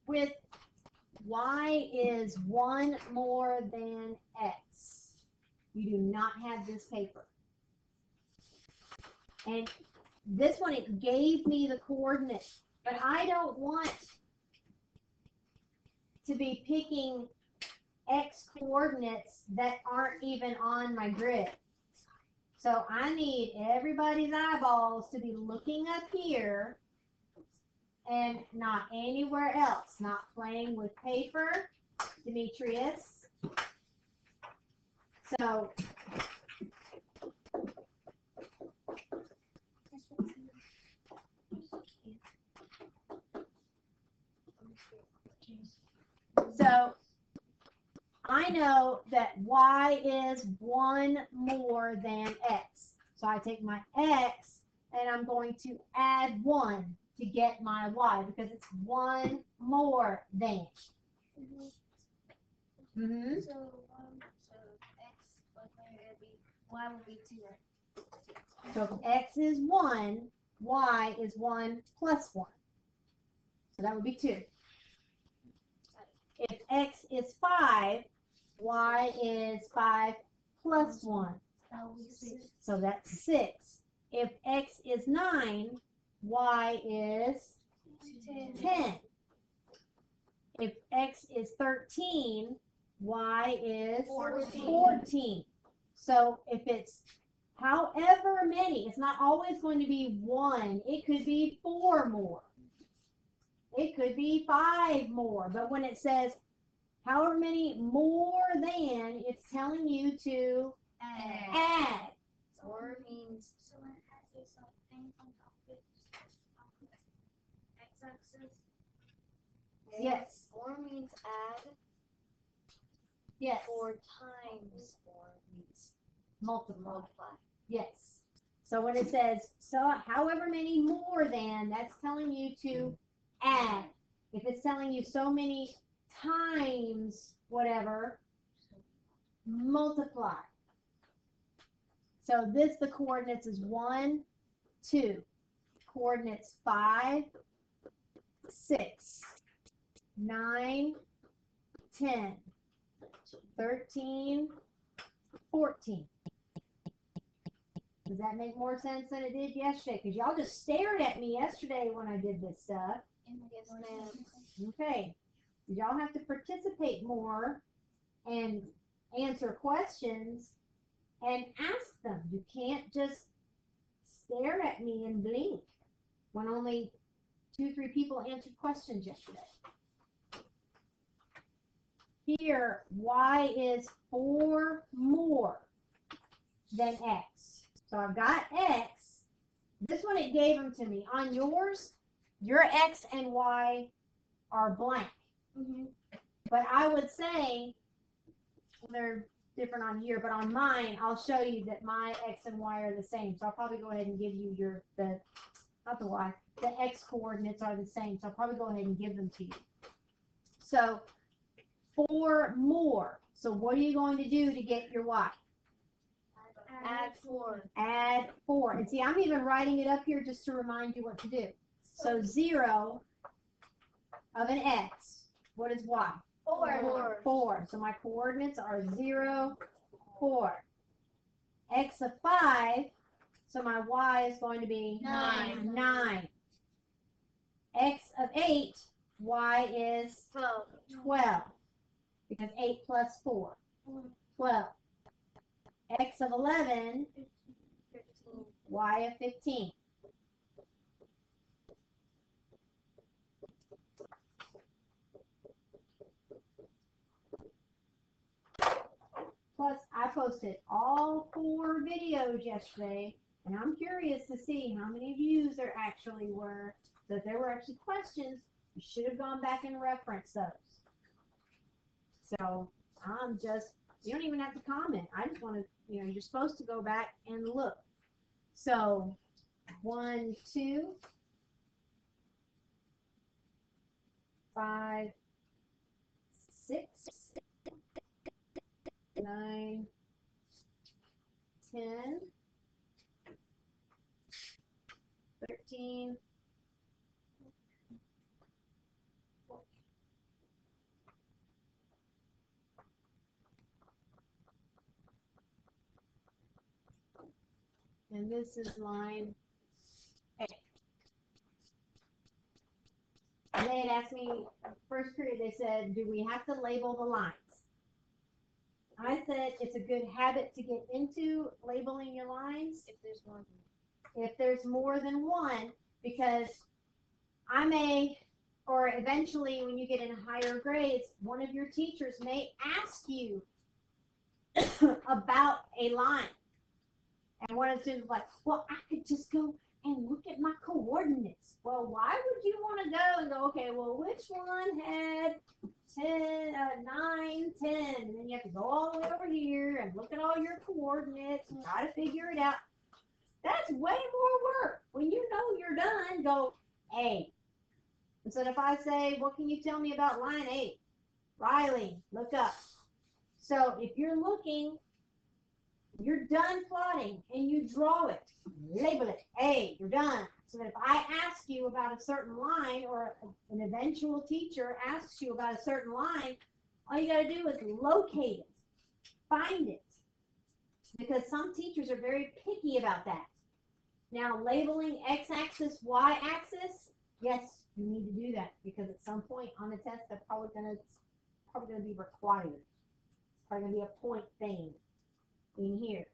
with y is 1 more than x, you do not have this paper. And this one, it gave me the coordinates, but I don't want to be picking x coordinates that aren't even on my grid. So I need everybody's eyeballs to be looking up here and not anywhere else, not playing with paper, Demetrius. So I know that y is 1 more than x. So I take my x and I'm going to add 1 to get my y because it's 1 more than. Mm-hmm. So x, y will be 2. So if x is 1, y is 1 plus 1. So that would be 2. If x is 5, y is 5 plus 1. That will be 6. So that's 6. If x is 9, y is 10. If x is 13, y is 14. So if it's however many, it's not always going to be 1. It could be 4 more. It could be 5 more. But when it says however many more than, it's telling you to add. Or means so it has this thing on top of it. X-axis. Yes. Or means add. Yes. Or times. Or means Multiply. Yes. So when it says so however many more than, that's telling you to add. If it's telling you so many times whatever, multiply. So the coordinates is 1, 2. Coordinates 5, 6, 9, 10, 13, 14. Does that make more sense than it did yesterday? Because y'all just stared at me yesterday when I did this stuff. Yes, ma'am. Okay. Y'all have to participate more and answer questions and ask them. You can't just stare at me and blink when only 2, 3 people answered questions yesterday. Here, y is 4 more than x. So I've got x. This one, it gave them to me. On yours, your x and y are blank. But I would say, they're different on here, but on mine, I'll show you that my x and y are the same. So I'll probably go ahead and give you not the y, the x coordinates are the same. So I'll probably go ahead and give them to you. So 4 more. So what are you going to do to get your y? Add 4. Add 4. And see, I'm even writing it up here just to remind you what to do. So 0 of an x. What is y? 4. 4. So my coordinates are 0, 4. X of 5. So my y is going to be 9. 9. X of 8. Y is 12. Because 8 plus 4. 12. X of 11. 15. Y of 15. Plus, I posted all 4 videos yesterday, and I'm curious to see how many views there actually were. So if there were actually questions, you should have gone back and referenced those. So you don't even have to comment. I just want to, you're supposed to go back and look. So 1, 2, 5, 6, 9, 10, 13, and this is line A. And they had asked me, first period, they said, do we have to label the lines? I said, it's a good habit to get into labeling your lines. If there's more than one, because I may, or eventually when you get in higher grades, one of your teachers may ask you about a line. And one of the students was like, well, I could just go and look at my coordinates. Well, why would you want to go and go, okay, well, which one had 10, 9, 10? And then you have to go all the way over here and look at all your coordinates and try to figure it out. That's way more work. When you know you're done, go A. And so if I say, what can you tell me about line 8? Riley, look up. So if you're looking, you're done plotting and you draw it, label it A, you're done. So that if I ask you about a certain line, or an eventual teacher asks you about a certain line, all you got to do is locate it, find it. Because some teachers are very picky about that. Now, labeling x-axis, y-axis, yes, you need to do that, because at some point on the test, that's probably going to be required. It's probably going to be a point thing in here.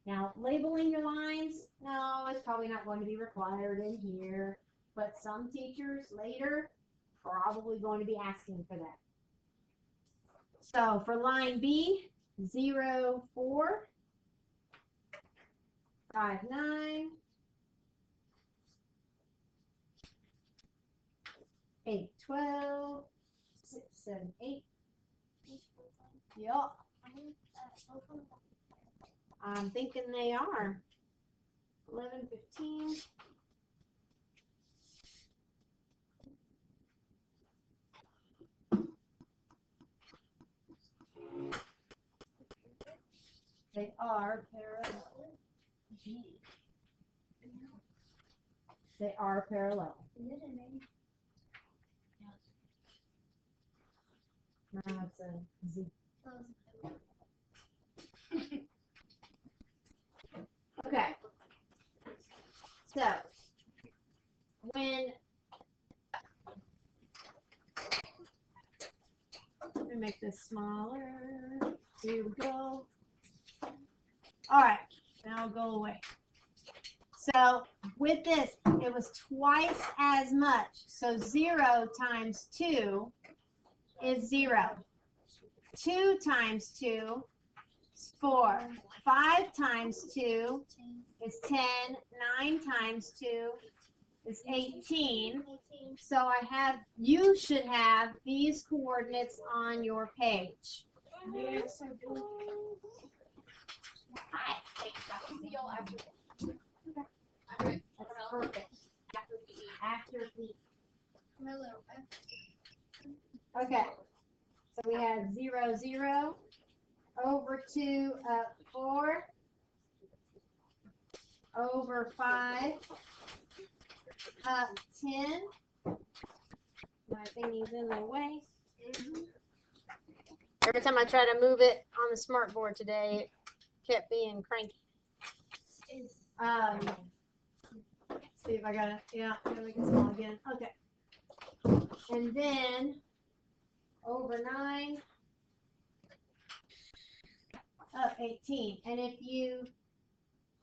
Now, labeling your lines, no, it's probably not going to be required in here, but some teachers later probably going to be asking for that. So for line B, 0, 4, 5, 9, 8, 12, 6, 7, 8. Yup. I'm thinking they are. 11, 15. They are parallel. They are parallel. No, it's a Z. Okay. So, when, let me make this smaller. Here we go. All right, now go away. So, with this, it was twice as much. So, 0 times 2 is 0. 2 times 2 is 4. 5 times 2 is 10. 9 times 2 is 18. So you should have these coordinates on your page. Yes, I do. That's perfect. After B. Okay. So we have 0, 0, over 2, up 4, over 5, up 10. My thingy's in the way. Every time I try to move it on the smart board today, it kept being cranky. See if I got it. Yeah, I'm gonna make it small again. Okay. And then over 9, up 18. And if you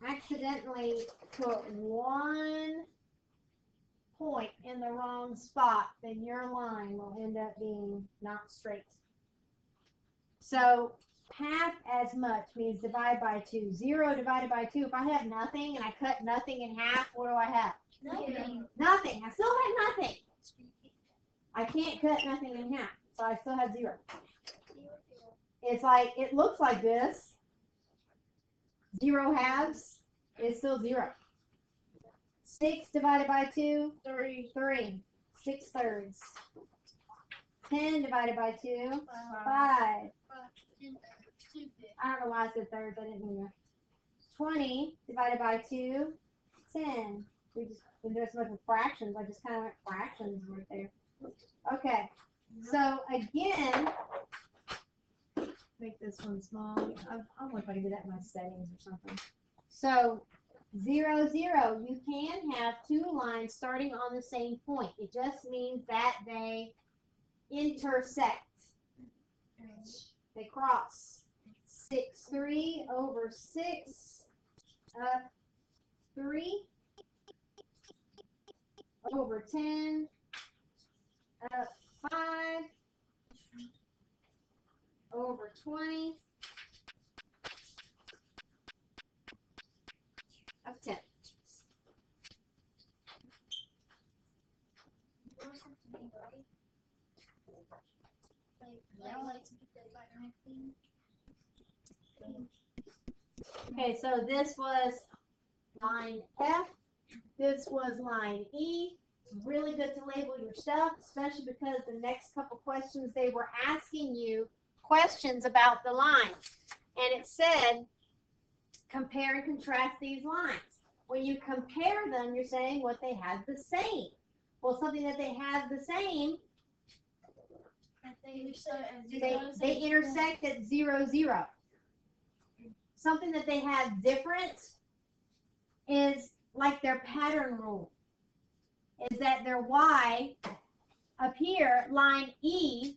accidentally put one point in the wrong spot, then your line will end up being not straight. So half as much means divide by 2. 0 divided by 2. If I have nothing and I cut nothing in half, what do I have? Nothing. Nothing. I still have nothing. I can't cut nothing in half, so I still have 0. It's like, it looks like this. 0 halves is still 0. 6 divided by 2, 3. 6 thirds. 10 divided by 2, 5. I don't know why I said thirds, I didn't mean that. 20 divided by 2, 10. We just, when there's so much of fractions, I just kind of went fractions right there. Okay, so again, make this one small. I don't know if I can do that in my settings or something. So 0, 0. You can have two lines starting on the same point. It just means that they intersect. They cross. 6, 3 over 6, up 3 over 10, up 5 over 20, up 10. I don't like to keep the line clean. Okay, so this was line F. This was line E. Really good to label your stuff, especially because the next couple questions they were asking you questions about the lines. And it said, compare and contrast these lines. When you compare them, you're saying what they have the same. Well, something that they have the same, they intersect at 0, 0. Something that they have different is like their pattern rule. Is that their Y up here, line E,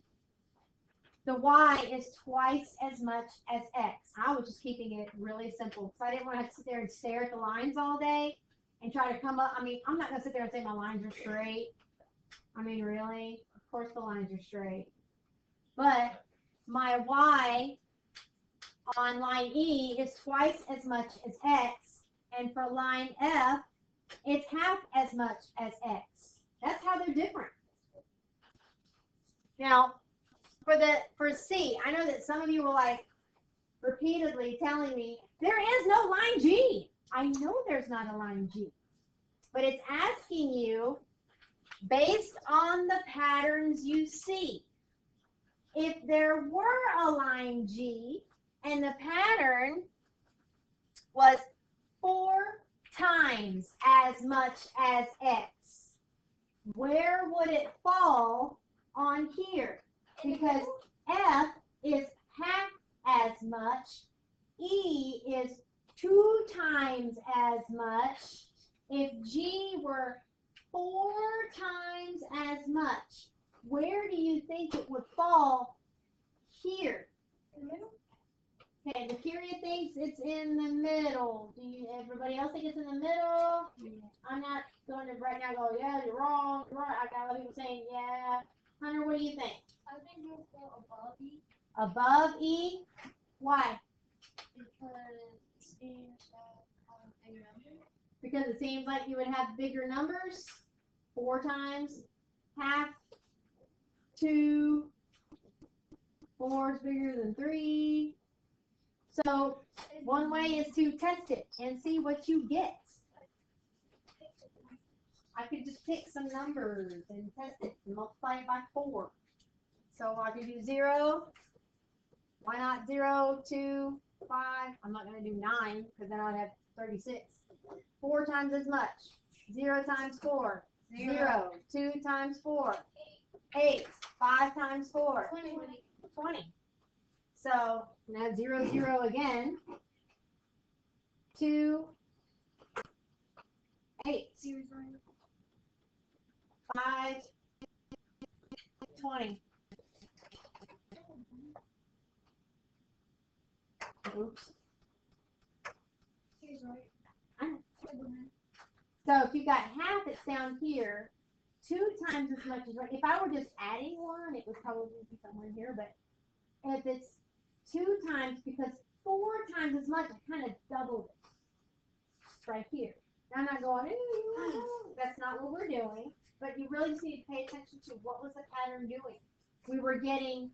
the Y is twice as much as X. I was just keeping it really simple because I didn't want to have to sit there and stare at the lines all day and try to come up. I mean, I'm not going to sit there and say my lines are straight. I mean, really? Of course the lines are straight. But my Y on line E is twice as much as X. And for line F, it's half as much as X. That's how they're different. Now, for C, I know that some of you were like repeatedly telling me, there is no line G. I know there's not a line G. But it's asking you, based on the patterns you see, if there were a line G and the pattern was 4 times as much as X, where would it fall on here? Because F is half as much, E is 2 times as much. If G were 4 times as much, where do you think it would fall here? In the middle? Okay, the Kyria thinks it's in the middle. Do you, everybody else think it's in the middle? Yeah. I'm not going to right now go, yeah, you're wrong. You're right. I got a lot of people saying, yeah. Hunter, what do you think? I think you'll go above E. Above E? Why? Because it seems like a number. Because it seems like you would have bigger numbers. 4 times, half, 2, 4 is bigger than 3. So one way is to test it and see what you get. I could just pick some numbers and test it and multiply it by 4. So I could do 0. Why not 0, 2, 5? I'm not going to do 9 because then I'd have 36. 4 times as much. 0 times 4. 0. 2 times 4. 8. 5 times 4. 20. So now 0, 0 again. 2, 8. 5, 20. Oops. So if you got half, it's down here. 2 times as much as, if I were just adding 1, it would probably be somewhere here, but if it's 2 times, because 4 times as much, I kind of doubled it. It's right here. Now I'm not going, ooh, that's not what we're doing, but you really just need to pay attention to what was the pattern doing. We were getting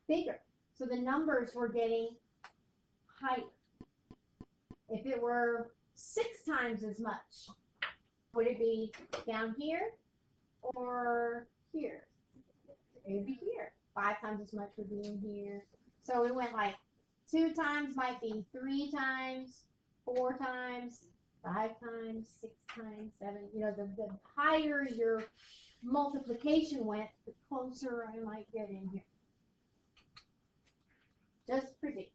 bigger, so the numbers were getting higher. If it were 6 times as much, would it be down here or here? It would be here. 5 times as much would be in here. So we went like 2 times might be 3 times, 4 times, 5 times, 6 times, 7. You know, the higher your multiplication went, the closer I might get in here. Just pretty.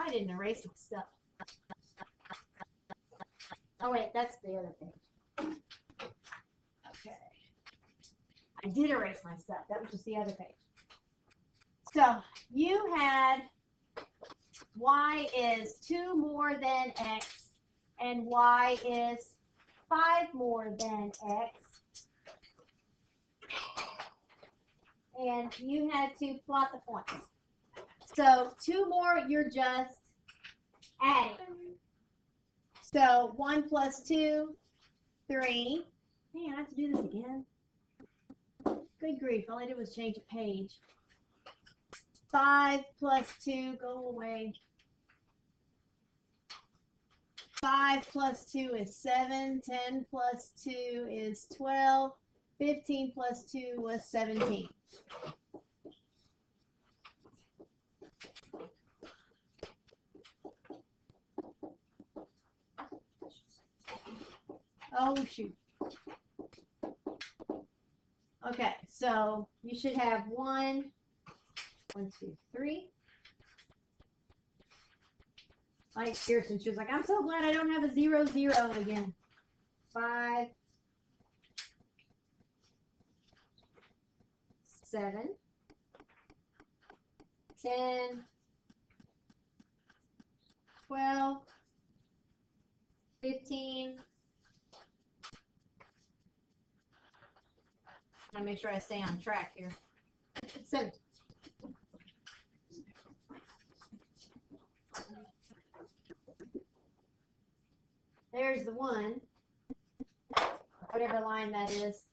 I didn't erase my stuff. Oh wait, that's the other page. Okay. I did erase my stuff. That was just the other page. So you had y is 2 more than x, and y is 5 more than x. And you had to plot the points. So 2 more, you're just adding. So 1 plus 2, 3. Man, I have to do this again. Good grief, all I did was change a page. 5 plus 2, go away. 5 plus 2 is 7. 10 plus 2 is 12. 15 plus 2 was 17. Oh, shoot. Okay, so you should have 1, 2, 3. Like Kirsten, she was like, I'm so glad I don't have a 0, 0 again. 5, 7, 10, 12, 15. I want to make sure I stay on track here. 17. There's the 1. Whatever line that is.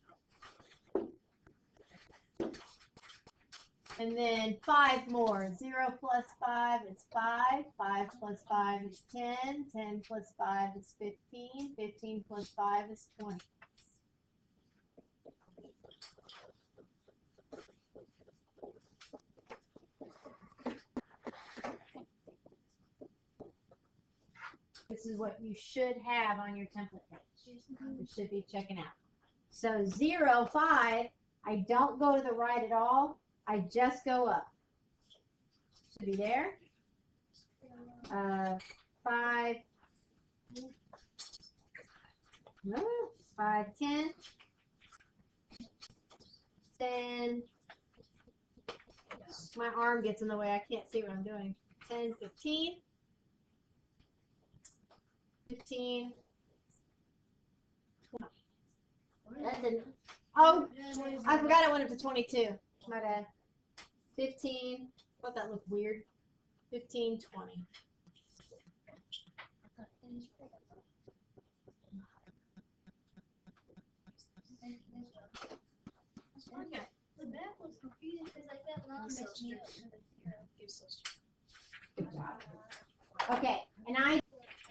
And then 5 more. 0 plus 5 is 5. 5 plus 5 is 10. 10 plus 5 is 15. 15 plus 5 is 20. This is what you should have on your template page. You should be checking out. So 0, 5, I don't go to the right at all. I just go up. Should be there. 5. No, 5, 10. 10. My arm gets in the way. I can't see what I'm doing. 10, 15. 15. 20. That didn't. Oh, I forgot I went up to 22. My bad. 15. Thought that looked weird. 15, 20. Okay. The back was confusing because like that line makes me Okay,